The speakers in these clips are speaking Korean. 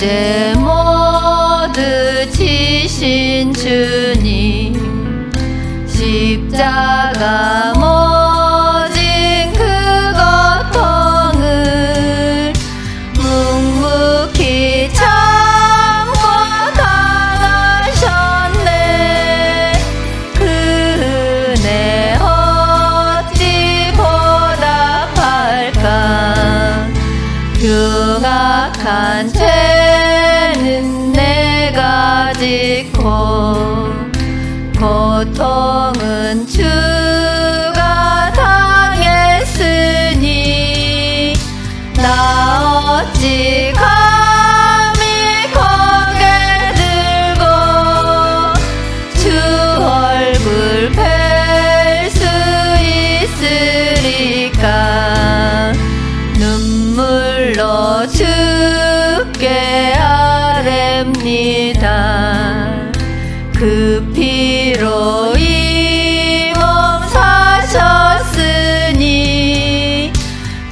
죄 모두 지신 주님, 십자가 모진 그 고통을 묵묵히 참고 당하셨네. 그 은혜 어찌 보답할까. 흉악한 죄는 내가 짓고 고통은 주가 당했으니 나 어찌 감히 고개 들고 주 얼굴 뵐 수 있으리까. 눈물로 주께 아뢰옵니다. 그 피로 이 몸 사셨으니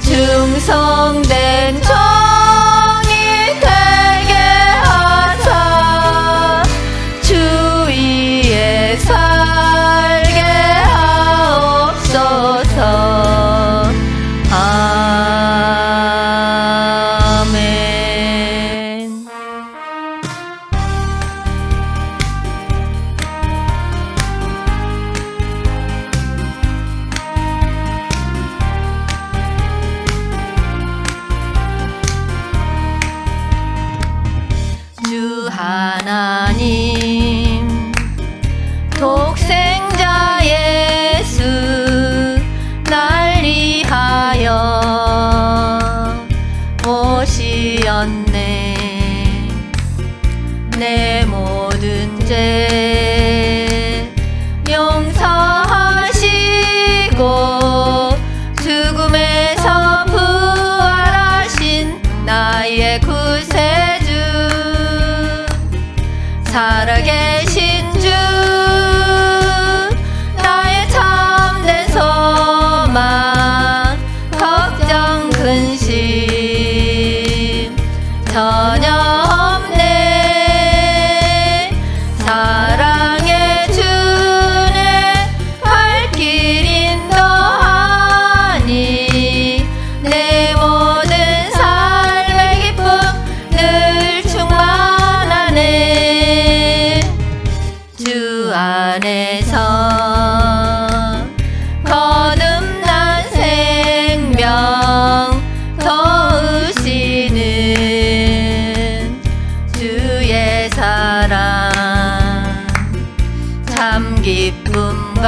충성된 종이 되게 하사 주 위에 살게 하옵소서. 아멘. 주 하나님 독생자 예수 날 위하여 오시었네. 내 모든 죄 용서하시고 죽음에서 부활하신 나의 구세주, 살아계신 주, 나의 참된 소망, 걱정 근심 전혀 없네. 사랑의 주네 갈 길 인도하니 내 모든 삶의 기쁨 늘 충만하네. 주 안에서 거듭난 생명 도우시는 주의 사랑, 참 기쁨과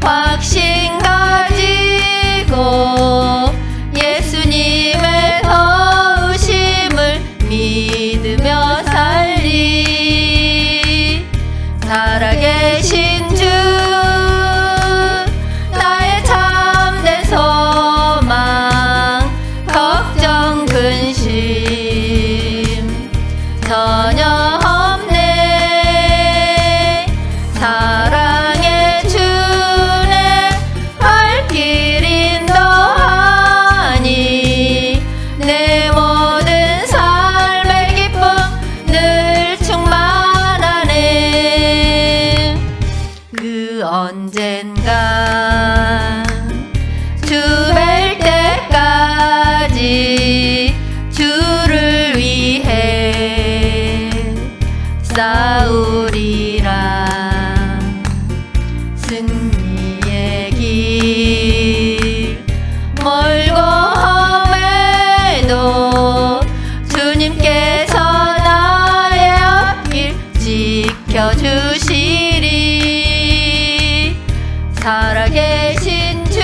확신 가지고 예수님의 도우심을 믿으며 살리. 살아계신 주, 나의 참된 소망, 걱정 근심 전혀 없네. 사랑의 주네 갈 길 인도하니 내 모든 삶의 기쁨 늘 충만하네. 그 언젠가 주 뵐 때까지 주를 위해 싸우리라. 승리의 길 멀고 험해도 주님께서 나의 앞길 지켜주시리. 살아계신 주,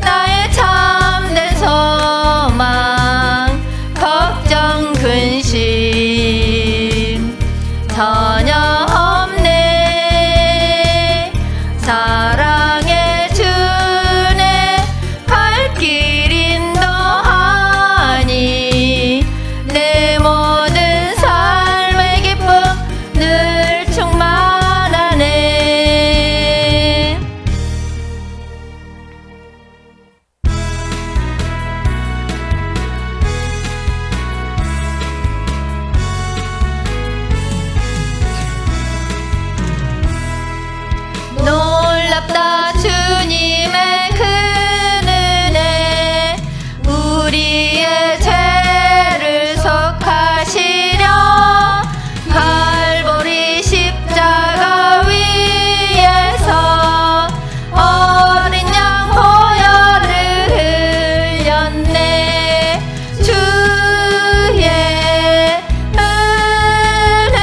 나의 참된 소망, 걱정 근심 전혀 없네. 사랑의 주네 갈 길 인도하니 내 모든 삶의 기쁨 늘 충만하네. 주셨다 주님의 그 은혜 우리의 죄를 속하시려 갈보리 십자가 위에서 어린 양 보혈을 흘렸네 주의 은혜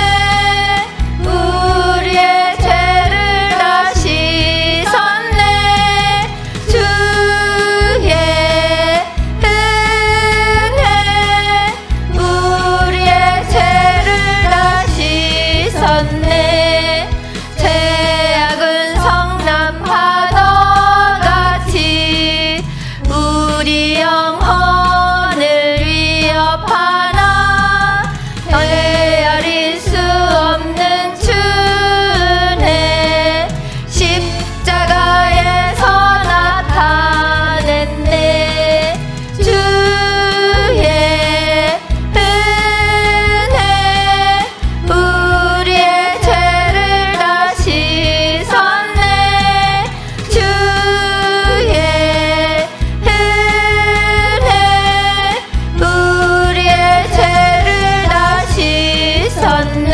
우리의 죄를 다 씻었네 주의 은혜 우리의 죄를 다 씻었네 죄악은 성난 파도같이 우리 영혼을 위협하나 헤아릴 수 없는 주네 십자가에서 나타냈네 주의 은혜 우리의 죄를 다 씻었네 주의 은혜 우리의 죄를 다 씻었네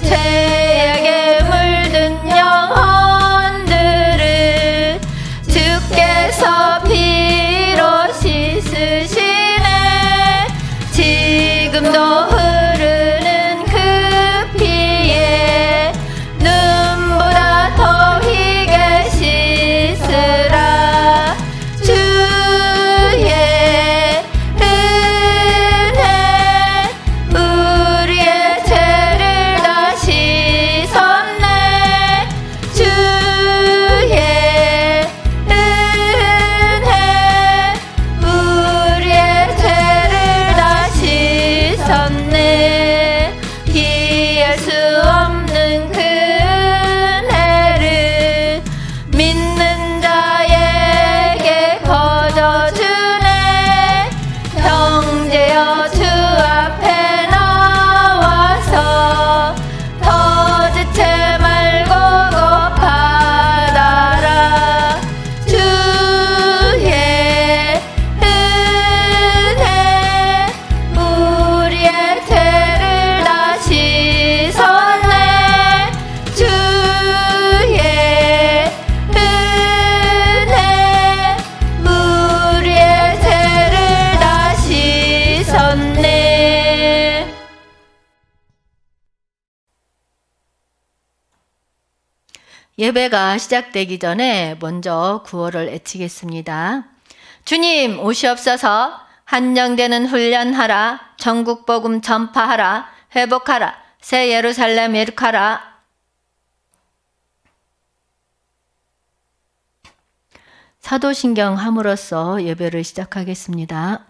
죄악에 물든 영혼들을 주께서 피로 씻으시네 지금도 흐르는 그 피에 눈보다 더 희게 씻으라 주의 은혜 우리의 죄를 다 씻었네 주의 은혜 우리의 죄를 다 씻었네 피할 수 없는 그 은혜를 믿는 자에게 거저주네 형제여 주 앞에 나와서 더 지체 말고 곧 받아라 주의 은혜 우리의 죄를 다 씻었네 주의 은혜 우리의 죄를 다 씻었네. 예배가 시작되기 전에 먼저 구호를 외치겠습니다. 주님 오시옵소서. 한정되는 훈련하라. 전국 복음 전파하라. 회복하라. 새 예루살렘 이룩하라. 사도신경 함으로써 예배를 시작하겠습니다.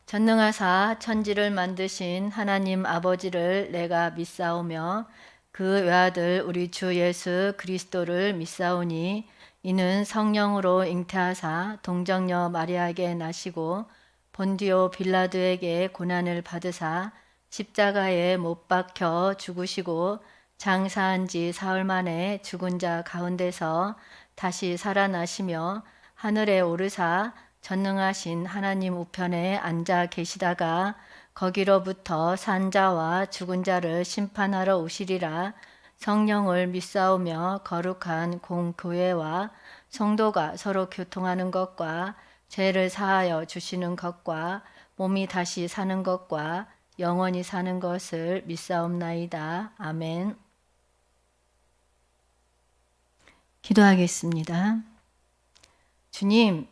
전능하사 천지를 만드신 하나님 아버지를 내가 믿사오며 그 외아들 우리 주 예수 그리스도를 믿사오니 이는 성령으로 잉태하사 동정녀 마리아에게 나시고 본디오 빌라도에게 고난을 받으사 십자가에 못 박혀 죽으시고 장사한 지 사흘 만에 죽은 자 가운데서 다시 살아나시며 하늘에 오르사 전능하신 하나님 우편에 앉아 계시다가 거기로부터 산 자와 죽은 자를 심판하러 오시리라. 성령을 믿사오며 거룩한 공교회와 성도가 서로 교통하는 것과 죄를 사하여 주시는 것과 몸이 다시 사는 것과 영원히 사는 것을 믿사옵나이다. 아멘. 기도하겠습니다. 주님,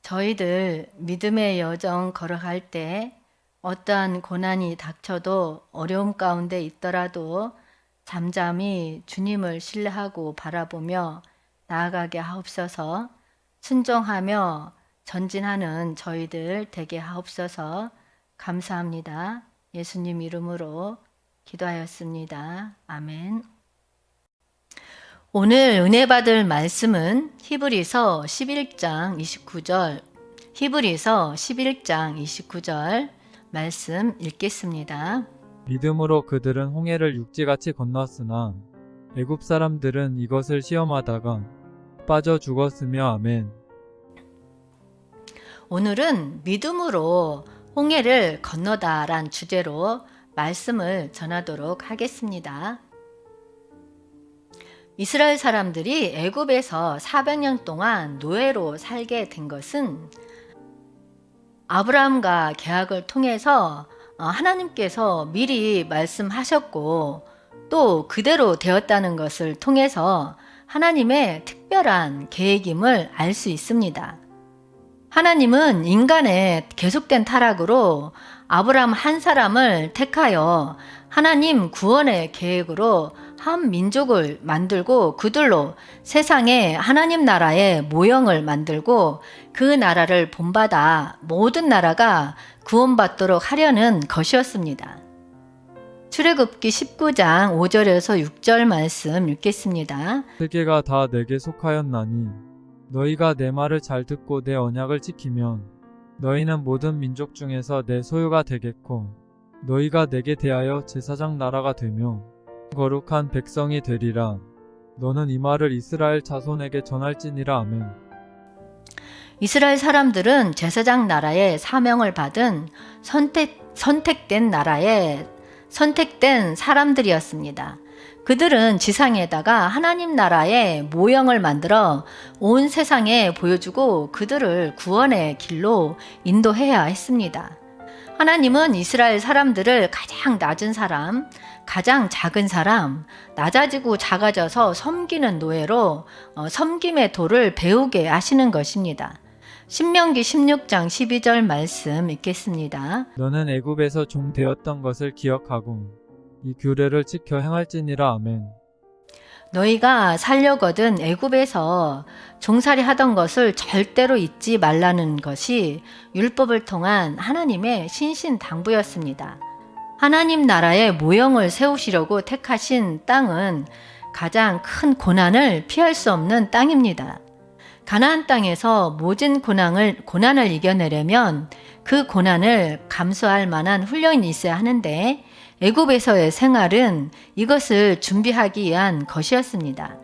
저희들 믿음의 여정 걸어갈 때 어떠한 고난이 닥쳐도 어려움 가운데 있더라도 잠잠히 주님을 신뢰하고 바라보며 나아가게 하옵소서. 순종하며 전진하는 저희들 되게 하옵소서. 감사합니다. 예수님 이름으로 기도하였습니다. 아멘. 오늘 은혜 받을 말씀은 히브리서 11장 29절, 히브리서 11장 29절 말씀 읽겠습니다. 믿음으로 그들은 홍해를 육지같이 건넜으나 애굽 사람들은 이것을 시험하다가 빠져 죽었으며 아멘. 오늘은 믿음으로 홍해를 건너다란 주제로 말씀을 전하도록 하겠습니다. 이스라엘 사람들이 애굽에서 400년 동안 노예로 살게 된 것은 아브라함과 계약을 통해서 하나님께서 미리 말씀하셨고 또 그대로 되었다는 것을 통해서 하나님의 특별한 계획임을 알 수 있습니다. 하나님은 인간의 계속된 타락으로 아브라함 한 사람을 택하여 하나님 구원의 계획으로 한 민족을 만들고 그들로 세상에 하나님 나라의 모형을 만들고 그 나라를 본받아 모든 나라가 구원받도록 하려는 것이었습니다. 출애굽기 19장 5절에서 6절 말씀 읽겠습니다. 세계가 다 내게 속하였나니 너희가 내 말을 잘 듣고 내 언약을 지키면 너희는 모든 민족 중에서 내 소유가 되겠고 너희가 내게 대하여 제사장 나라가 되며 거룩한 백성이 되리라. 너는 이 말을 이스라엘 자손에게 전할지니라. 아멘. 이스라엘 사람들은 제사장 나라의 사명을 받은 선택된 나라의 선택된 사람들이었습니다. 그들은 지상에다가 하나님 나라의 모형을 만들어 온 세상에 보여주고 그들을 구원의 길로 인도해야 했습니다. 하나님은 이스라엘 사람들을 가장 낮은 사람, 가장 작은 사람, 낮아지고 작아져서 섬기는 노예로 섬김의 도를 배우게 하시는 것입니다. 신명기 16장 12절 말씀 읽겠습니다. 너는 애굽에서 종 되었던 것을 기억하고 이 규례를 지켜 행할지니라. 아멘. 너희가 살려거든 애굽에서 종살이 하던 것을 절대로 잊지 말라는 것이 율법을 통한 하나님의 신신당부였습니다. 하나님 나라의 모형을 세우시려고 택하신 땅은 가장 큰 고난을 피할 수 없는 땅입니다. 가나안 땅에서 모든 고난을 이겨내려면 그 고난을 감수할 만한 훈련이 있어야 하는데 애굽에서의 생활은 이것을 준비하기 위한 것이었습니다.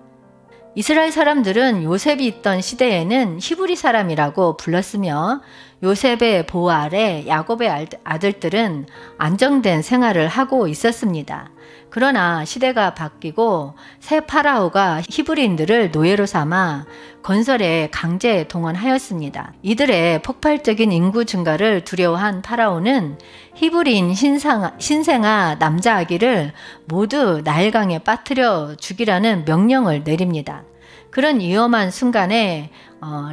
이스라엘 사람들은 요셉이 있던 시대에는 히브리 사람이라고 불렀으며 요셉의 보호 아래 야곱의 아들들은 안정된 생활을 하고 있었습니다. 그러나 시대가 바뀌고 새 파라오가 히브리인들을 노예로 삼아 건설에 강제 동원하였습니다. 이들의 폭발적인 인구 증가를 두려워한 파라오는 히브리인 신생아 남자 아기를 모두 나일강에 빠뜨려 죽이라는 명령을 내립니다. 그런 위험한 순간에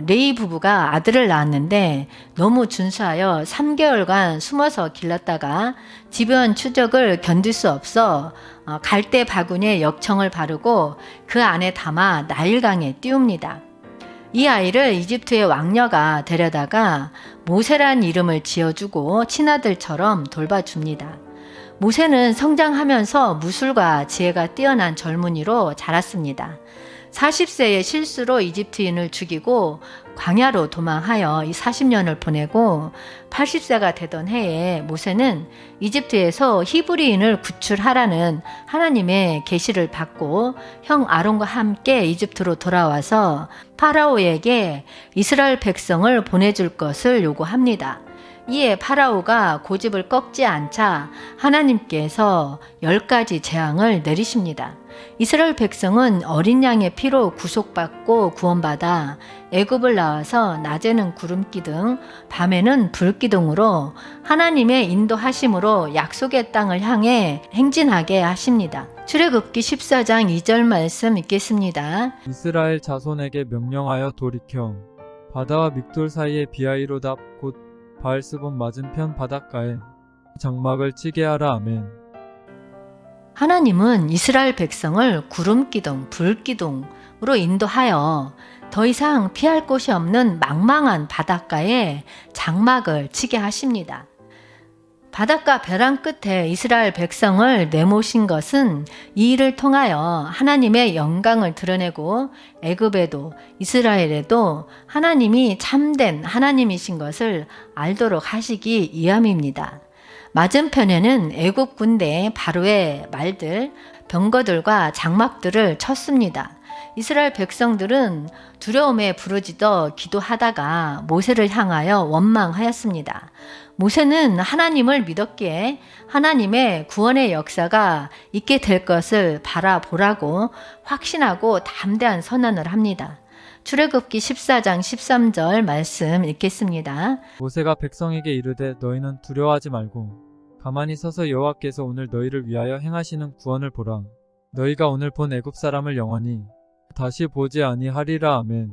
레이 부부가 아들을 낳았는데 너무 준수하여 3개월간 숨어서 길렀다가 지변 추적을 견딜 수 없어 갈대 바구니에 역청을 바르고 그 안에 담아 나일강에 띄웁니다. 이 아이를 이집트의 왕녀가 데려다가 모세란 이름을 지어주고 친아들처럼 돌봐줍니다. 모세는 성장하면서 무술과 지혜가 뛰어난 젊은이로 자랐습니다. 40세의 실수로 이집트인을 죽이고 광야로 도망하여 이 40년을 보내고 80세가 되던 해에 모세는 이집트에서 히브리인을 구출하라는 하나님의 계시를 받고 형 아론과 함께 이집트로 돌아와서 파라오에게 이스라엘 백성을 보내줄 것을 요구합니다. 이에 파라오가 고집을 꺾지 않자 하나님께서 10가지 재앙을 내리십니다. 이스라엘 백성은 어린 양의 피로 구속받고 구원받아 애굽을 나와서 낮에는 구름기둥, 밤에는 불기둥으로 하나님의 인도하심으로 약속의 땅을 향해 행진하게 하십니다. 출애굽기 14장 2절 말씀 읽겠습니다. 이스라엘 자손에게 명령하여 돌이켜 바다와 믹돌 사이의 비하이로답 곧 바알스본 맞은편 바닷가에 장막을 치게 하라. 아멘. 하나님은 이스라엘 백성을 구름기둥, 불기둥으로 인도하여 더 이상 피할 곳이 없는 망망한 바닷가에 장막을 치게 하십니다. 바닷가 벼랑 끝에 이스라엘 백성을 내모신 것은 이 일을 통하여 하나님의 영광을 드러내고 애굽에도 이스라엘에도 하나님이 참된 하나님이신 것을 알도록 하시기 위함입니다. 맞은편에는 애굽 군대 바로의 말들, 병거들과 장막들을 쳤습니다. 이스라엘 백성들은 두려움에 부르짖어 기도하다가 모세를 향하여 원망하였습니다. 모세는 하나님을 믿었기에 하나님의 구원의 역사가 있게 될 것을 바라보라고 확신하고 담대한 선언을 합니다. 출애굽기 14장 13절 말씀 읽겠습니다. 모세가 백성에게 이르되 너희는 두려워하지 말고 가만히 서서 여호와께서 오늘 너희를 위하여 행하시는 구원을 보라. 너희가 오늘 본 애굽 사람을 영원히 다시 보지 아니하리라. 아멘.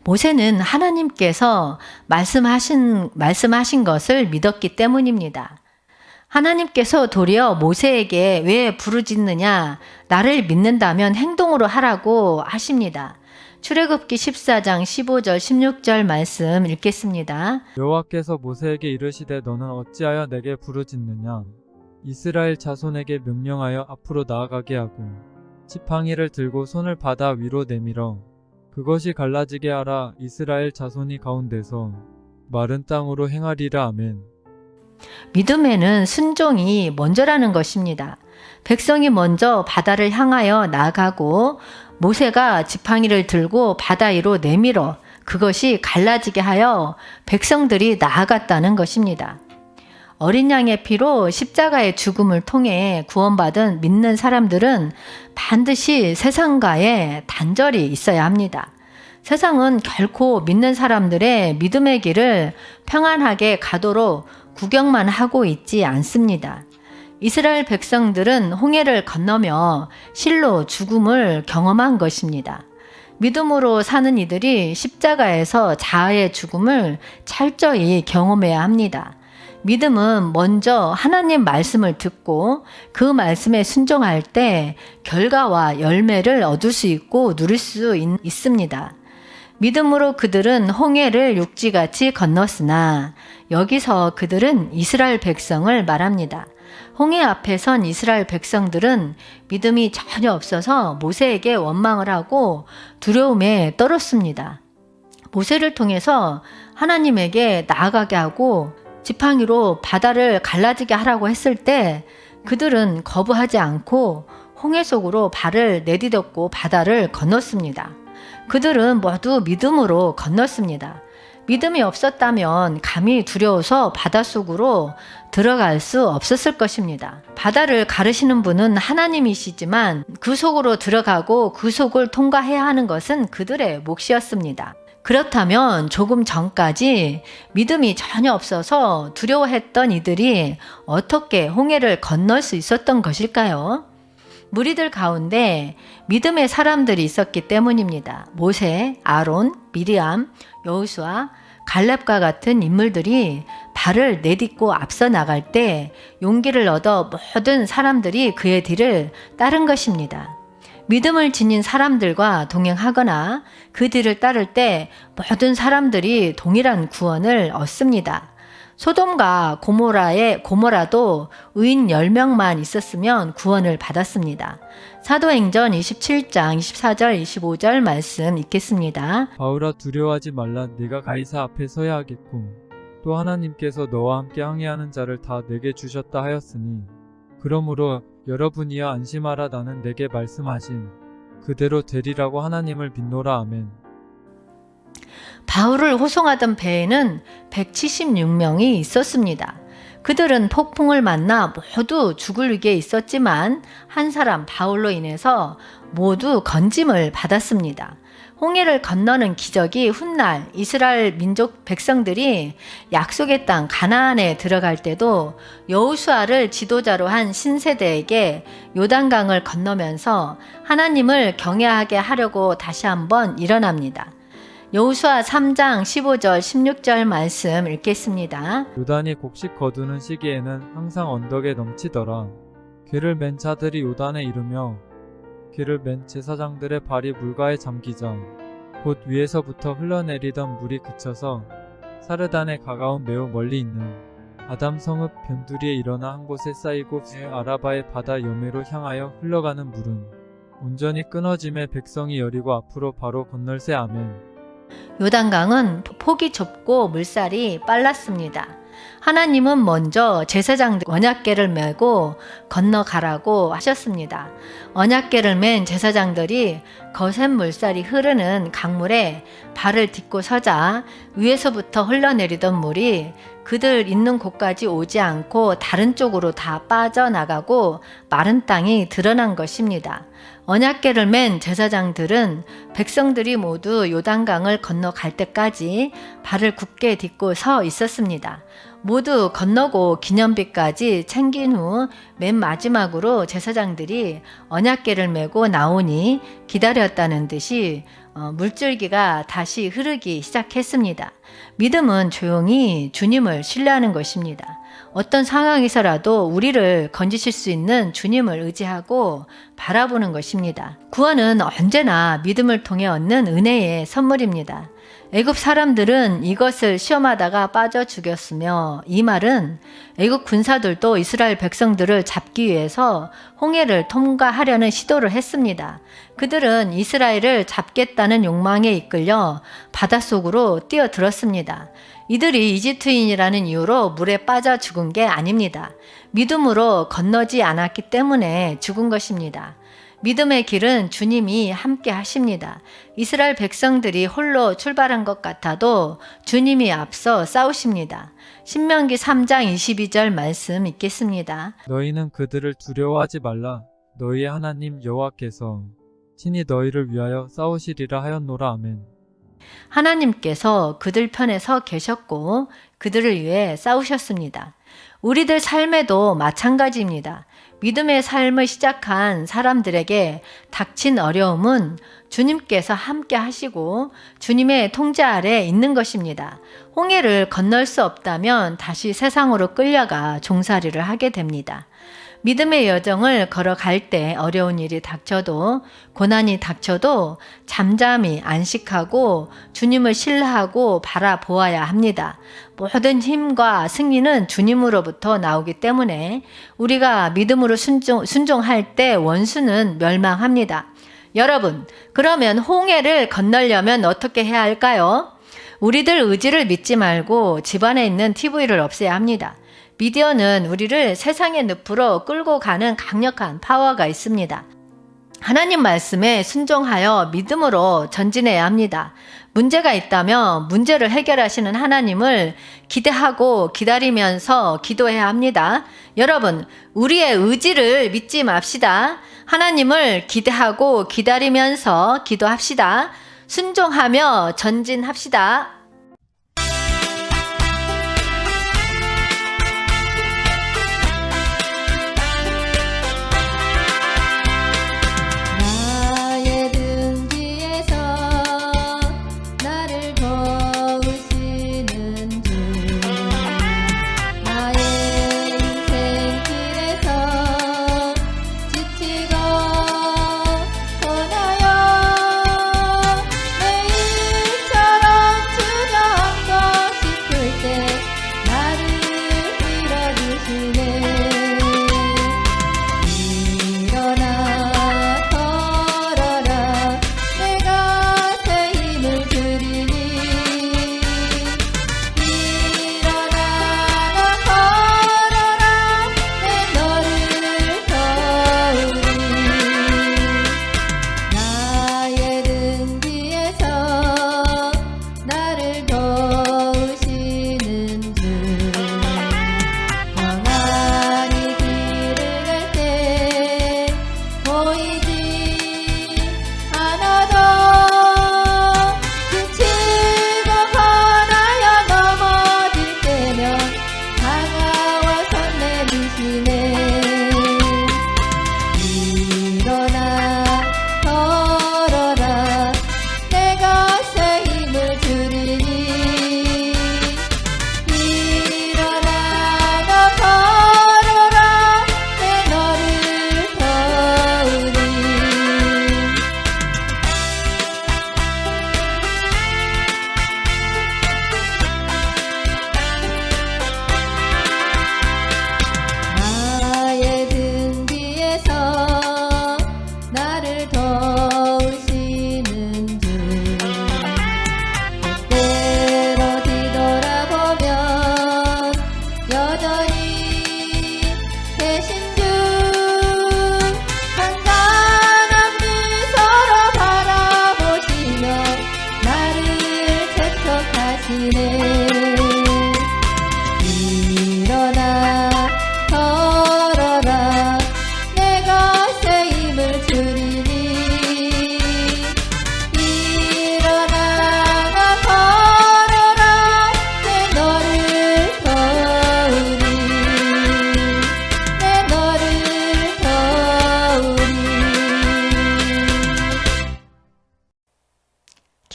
모세는 하나님께서 말씀하신 것을 믿었기 때문입니다. 하나님께서 도리어 모세에게 왜 부르짖느냐, 나를 믿는다면 행동으로 하라고 하십니다. 출애굽기 14장 15절 16절 말씀 읽겠습니다. 여호와께서 모세에게 이르시되 너는 어찌하여 내게 부르짖느냐. 이스라엘 자손에게 명령하여 앞으로 나아가게 하고 지팡이를 들고 손을 바다 위로 내밀어 그것이 갈라지게 하라. 이스라엘 자손이 가운데서 마른 땅으로 행하리라. 아멘. 믿음에는 순종이 먼저라는 것입니다. 백성이 먼저 바다를 향하여 나아가고 모세가 지팡이를 들고 바다 위로 내밀어 그것이 갈라지게 하여 백성들이 나아갔다는 것입니다. 어린 양의 피로 십자가의 죽음을 통해 구원받은 믿는 사람들은 반드시 세상과의 단절이 있어야 합니다. 세상은 결코 믿는 사람들의 믿음의 길을 평안하게 가도록 구경만 하고 있지 않습니다. 이스라엘 백성들은 홍해를 건너며 실로 죽음을 경험한 것입니다. 믿음으로 사는 이들이 십자가에서 자아의 죽음을 철저히 경험해야 합니다. 믿음은 먼저 하나님 말씀을 듣고 그 말씀에 순종할 때 결과와 열매를 얻을 수 있고 누릴 수 있습니다. 믿음으로 그들은 홍해를 육지같이 건넜으나 여기서 그들은 이스라엘 백성을 말합니다. 홍해 앞에 선 이스라엘 백성들은 믿음이 전혀 없어서 모세에게 원망을 하고 두려움에 떨었습니다. 모세를 통해서 하나님에게 나아가게 하고 지팡이로 바다를 갈라지게 하라고 했을 때 그들은 거부하지 않고 홍해 속으로 발을 내디뎠고 바다를 건넜습니다. 그들은 모두 믿음으로 건넜습니다. 믿음이 없었다면 감히 두려워서 바닷속으로 들어갈 수 없었을 것입니다. 바다를 가르시는 분은 하나님이시지만 그 속으로 들어가고 그 속을 통과해야 하는 것은 그들의 몫이었습니다. 그렇다면 조금 전까지 믿음이 전혀 없어서 두려워했던 이들이 어떻게 홍해를 건널 수 있었던 것일까요? 무리들 가운데 믿음의 사람들이 있었기 때문입니다. 모세, 아론, 미리암, 여호수아, 갈렙과 같은 인물들이 발을 내딛고 앞서 나갈 때 용기를 얻어 모든 사람들이 그의 뒤를 따른 것입니다. 믿음을 지닌 사람들과 동행하거나 그 뒤를 따를 때 모든 사람들이 동일한 구원을 얻습니다. 소돔과 고모라도 의인 10명만 있었으면 구원을 받았습니다. 사도행전 27장 24절 25절 말씀 읽겠습니다. 바울아 두려워하지 말라. 네가 가이사 앞에 서야 하겠고 또 하나님께서 너와 함께 항해하는 자를 다 내게 주셨다 하였으니 그러므로 여러분이여 안심하라. 나는 내게 말씀하신 그대로 되리라고 하나님을 믿노라. 아멘. 바울을 호송하던 배에는 176명이 있었습니다. 그들은 폭풍을 만나 모두 죽을 위기에 있었지만 한 사람 바울로 인해서 모두 건짐을 받았습니다. 홍해를 건너는 기적이 훗날 이스라엘 민족 백성들이 약속의 땅 가나안에 들어갈 때도 여호수아를 지도자로 한 신세대에게 요단강을 건너면서 하나님을 경외하게 하려고 다시 한번 일어납니다. 여호수아 3장 15절 16절 말씀 읽겠습니다. 요단이 곡식 거두는 시기에는 항상 언덕에 넘치더라. 괴를 맨 자들이 요단에 이르며 괴를 맨 제사장들의 발이 물가에 잠기자 곧 위에서부터 흘러내리던 물이 그쳐서 사르단에 가까운 매우 멀리 있는 아담 성읍 변두리에 일어나 한 곳에 쌓이고 아라바의 바다 여매로 향하여 흘러가는 물은 온전히 끊어짐에 백성이 여리고 앞으로 바로 건널세. 아멘. 요단강은 폭이 좁고 물살이 빨랐습니다. 하나님은 먼저 제사장들 언약궤를 메고 건너가라고 하셨습니다. 언약궤를 맨 제사장들이 거센 물살이 흐르는 강물에 발을 딛고 서자 위에서부터 흘러내리던 물이 그들 있는 곳까지 오지 않고 다른 쪽으로 다 빠져나가고 마른 땅이 드러난 것입니다. 언약궤를 맨 제사장들은 백성들이 모두 요단강을 건너갈 때까지 발을 굳게 딛고 서 있었습니다. 모두 건너고 기념비까지 챙긴 후 맨 마지막으로 제사장들이 언약궤를 메고 나오니 기다렸다는 듯이 물줄기가 다시 흐르기 시작했습니다. 믿음은 조용히 주님을 신뢰하는 것입니다. 어떤 상황에서라도 우리를 건지실 수 있는 주님을 의지하고 바라보는 것입니다. 구원은 언제나 믿음을 통해 얻는 은혜의 선물입니다. 애굽 사람들은 이것을 시험하다가 빠져 죽였으며, 이 말은 애굽 군사들도 이스라엘 백성들을 잡기 위해서 홍해를 통과하려는 시도를 했습니다. 그들은 이스라엘을 잡겠다는 욕망에 이끌려 바닷속으로 뛰어들었습니다. 이들이 이집트인이라는 이유로 물에 빠져 죽은 게 아닙니다. 믿음으로 건너지 않았기 때문에 죽은 것입니다. 믿음의 길은 주님이 함께 하십니다. 이스라엘 백성들이 홀로 출발한 것 같아도 주님이 앞서 싸우십니다. 신명기 3장 22절 말씀 읽겠습니다. 너희는 그들을 두려워하지 말라. 너희의 하나님 여호와께서 친히 너희를 위하여 싸우시리라 하였노라. 아멘. 하나님께서 그들 편에 서 계셨고 그들을 위해 싸우셨습니다. 우리들 삶에도 마찬가지입니다. 믿음의 삶을 시작한 사람들에게 닥친 어려움은 주님께서 함께 하시고 주님의 통제 아래 있는 것입니다. 홍해를 건널 수 없다면 다시 세상으로 끌려가 종살이를 하게 됩니다. 믿음의 여정을 걸어갈 때 어려운 일이 닥쳐도, 고난이 닥쳐도 잠잠히 안식하고 주님을 신뢰하고 바라보아야 합니다. 모든 힘과 승리는 주님으로부터 나오기 때문에 우리가 믿음으로 순종할 때 원수는 멸망합니다. 여러분, 그러면 홍해를 건너려면 어떻게 해야 할까요? 우리들 의지를 믿지 말고 집안에 있는 TV를 없애야 합니다. 미디어는 우리를 세상의 늪으로 끌고 가는 강력한 파워가 있습니다. 하나님 말씀에 순종하여 믿음으로 전진해야 합니다. 문제가 있다면 문제를 해결하시는 하나님을 기대하고 기다리면서 기도해야 합니다. 여러분, 우리의 의지를 믿지 맙시다. 하나님을 기대하고 기다리면서 기도합시다. 순종하며 전진합시다. 매일처럼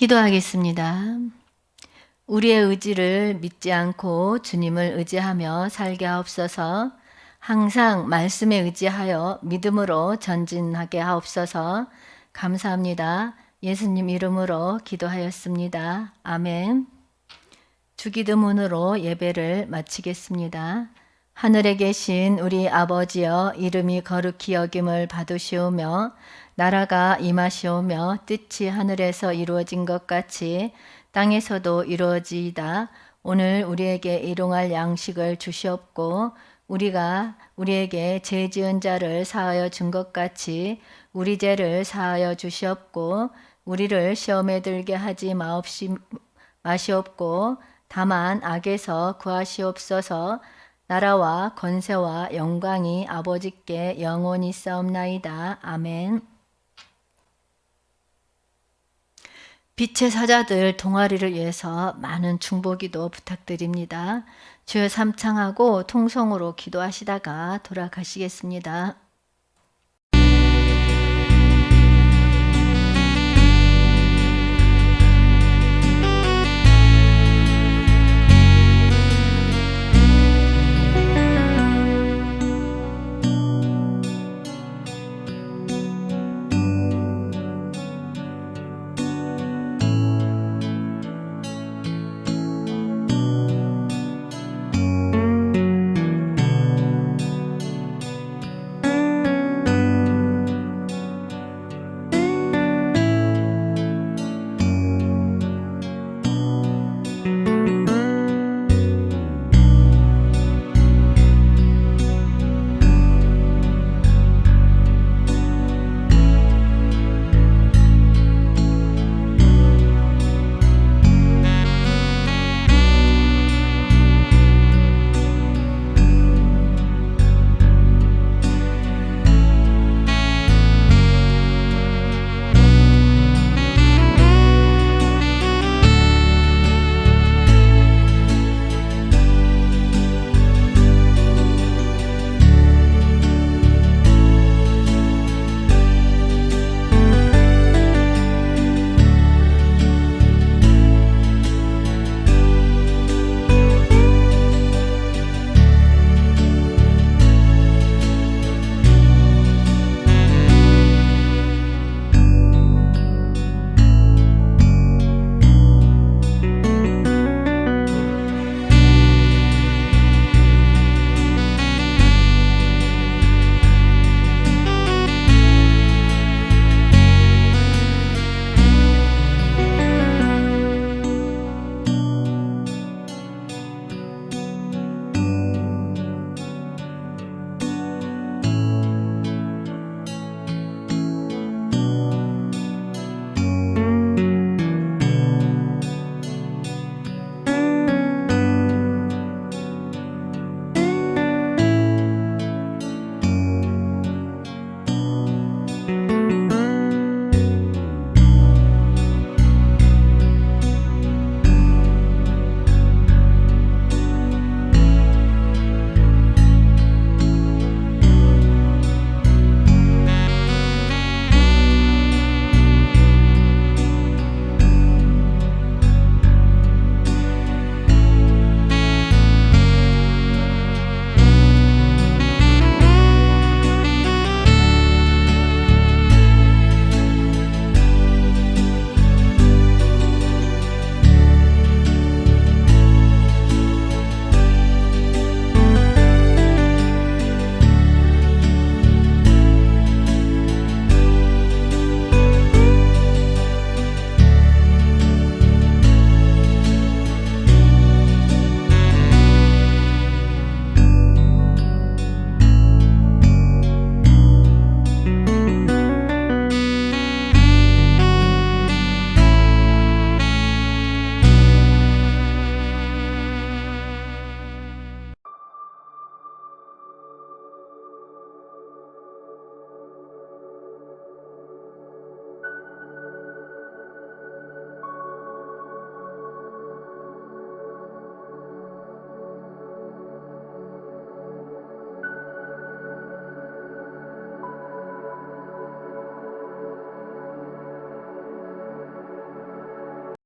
기도하겠습니다. 우리의 의지를 믿지 않고 주님을 의지하며 살게 하옵소서. 항상 말씀에 의지하여 믿음으로 전진하게 하옵소서. 감사합니다. 예수님 이름으로 기도하였습니다. 아멘. 주기도문으로 예배를 마치겠습니다. 하늘에 계신 우리 아버지여, 이름이 거룩히 여김을 받으시오며 나라가 임하시오며 뜻이 하늘에서 이루어진 것 같이 땅에서도 이루어지이다. 오늘 우리에게 일용할 양식을 주시옵고 우리가 우리에게 죄 지은 자를 사하여 준 것 같이 우리 죄를 사하여 주시옵고 우리를 시험에 들게 하지 마시옵고 다만 악에서 구하시옵소서. 나라와 권세와 영광이 아버지께 영원히 있사옵나이다. 아멘. 빛의 사자들 동아리를 위해서 많은 중보기도 부탁드립니다. 주여 삼창하고 통성으로 기도하시다가 돌아가시겠습니다.